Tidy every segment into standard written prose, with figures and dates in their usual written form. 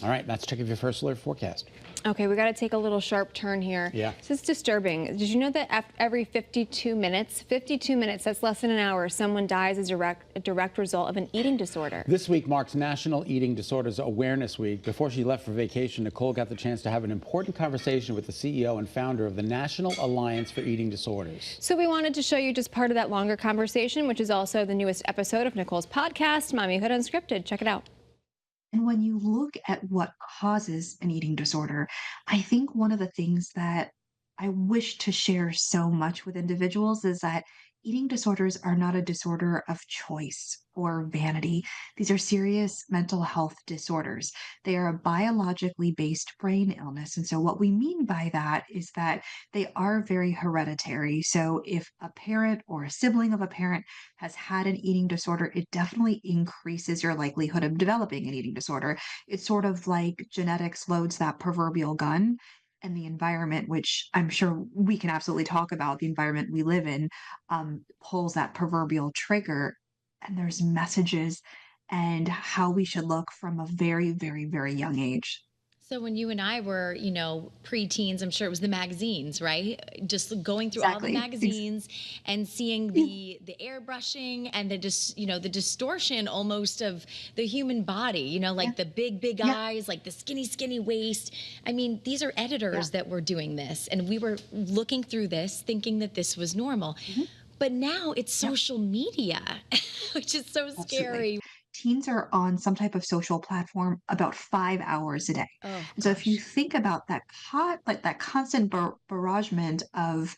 All right, let's check your first alert forecast. Okay, we got to take a little sharp turn here. Yeah. This is disturbing. Did you know that every 52 minutes, that's less than an hour, someone dies as a direct result of an eating disorder? This week marks National Eating Disorders Awareness Week. Before she left for vacation, Nicole got the chance to have an important conversation with the CEO and founder of the National Alliance for Eating Disorders. So we wanted to show you just part of that longer conversation, which is also the newest episode of Nicole's podcast, Mommyhood Unscripted. Check it out. And when you look at what causes an eating disorder, I think one of the things that I wish to share so much with individuals is that eating disorders are not a disorder of choice or vanity. These are serious mental health disorders. They are a biologically based brain illness. And so, what we mean by that is that they are very hereditary. So, if a parent or a sibling of a parent has had an eating disorder, it definitely increases your likelihood of developing an eating disorder. It's sort of like genetics loads that proverbial gun, and the environment, which I'm sure we can absolutely talk about, the environment we live in, pulls that proverbial trigger. And there's messages and how we should look from a very, very, very young age. So when you and I were, pre-teens, I'm sure it was the magazines, right? Just going through all the Exactly. magazines and seeing the airbrushing and the the distortion almost of the human body, like Yeah. the big Yeah. eyes, like the skinny waist. I mean, these are editors that were doing this, and we were looking through this thinking that this was normal. But now it's social media, which is so Absolutely. scary. Teens are on some type of social platform about 5 hours a day. Oh And so if you gosh. think about that like that constant barragement of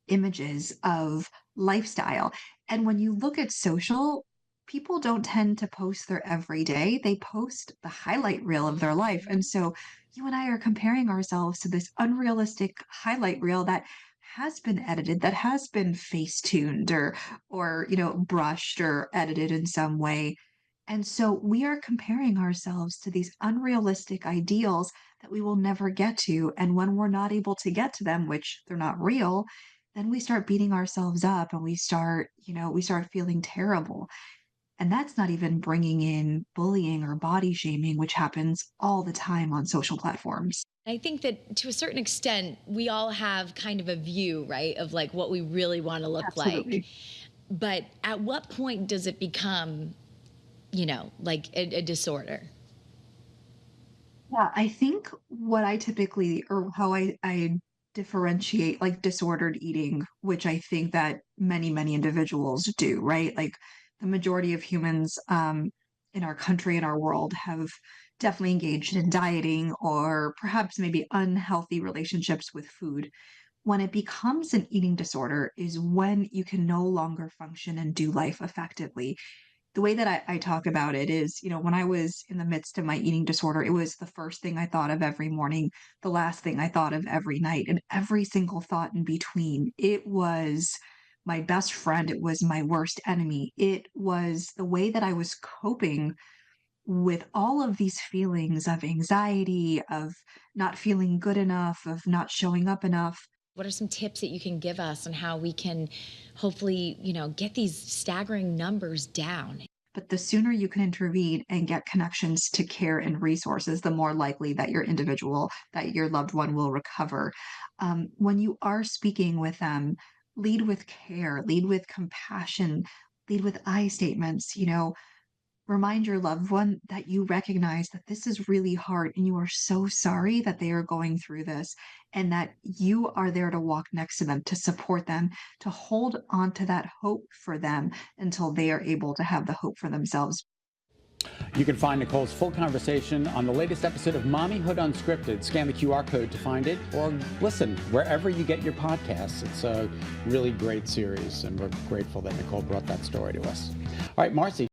images of lifestyle, and when you look at social, people don't tend to post their everyday. They post the highlight reel of their life. And so you and I are comparing ourselves to this unrealistic highlight reel that has been edited, that has been face tuned or brushed or edited in some way. And so we are comparing ourselves to these unrealistic ideals that we will never get to. And when we're not able to get to them, which they're not real, then we start beating ourselves up and we start feeling terrible. And that's not even bringing in bullying or body shaming, which happens all the time on social platforms. I think that to a certain extent, we all have kind of a view, right, of like what we really want to look like. Absolutely. But at what point does it become, like a disorder? Yeah, I think what I typically or how I differentiate like disordered eating, which I think that many, many individuals do, right? Like the majority of humans in our country, in our world, have definitely engaged in dieting or perhaps maybe unhealthy relationships with food. When it becomes an eating disorder is when you can no longer function and do life effectively. The way that I talk about it is, when I was in the midst of my eating disorder, it was the first thing I thought of every morning, the last thing I thought of every night, and every single thought in between. It was my best friend. It was my worst enemy. It was the way that I was coping with all of these feelings of anxiety, of not feeling good enough, of not showing up enough. What are some tips that you can give us on how we can hopefully, get these staggering numbers down? But the sooner you can intervene and get connections to care and resources, the more likely that your loved one will recover. When you are speaking with them, lead with care, lead with compassion, lead with I statements. Remind your loved one that you recognize that this is really hard and you are so sorry that they are going through this, and that you are there to walk next to them, to support them, to hold on to that hope for them until they are able to have the hope for themselves. You can find Nicole's full conversation on the latest episode of Mommyhood Unscripted. Scan the QR code to find it, or listen wherever you get your podcasts. It's a really great series, and we're grateful that Nicole brought that story to us. All right, Marcy.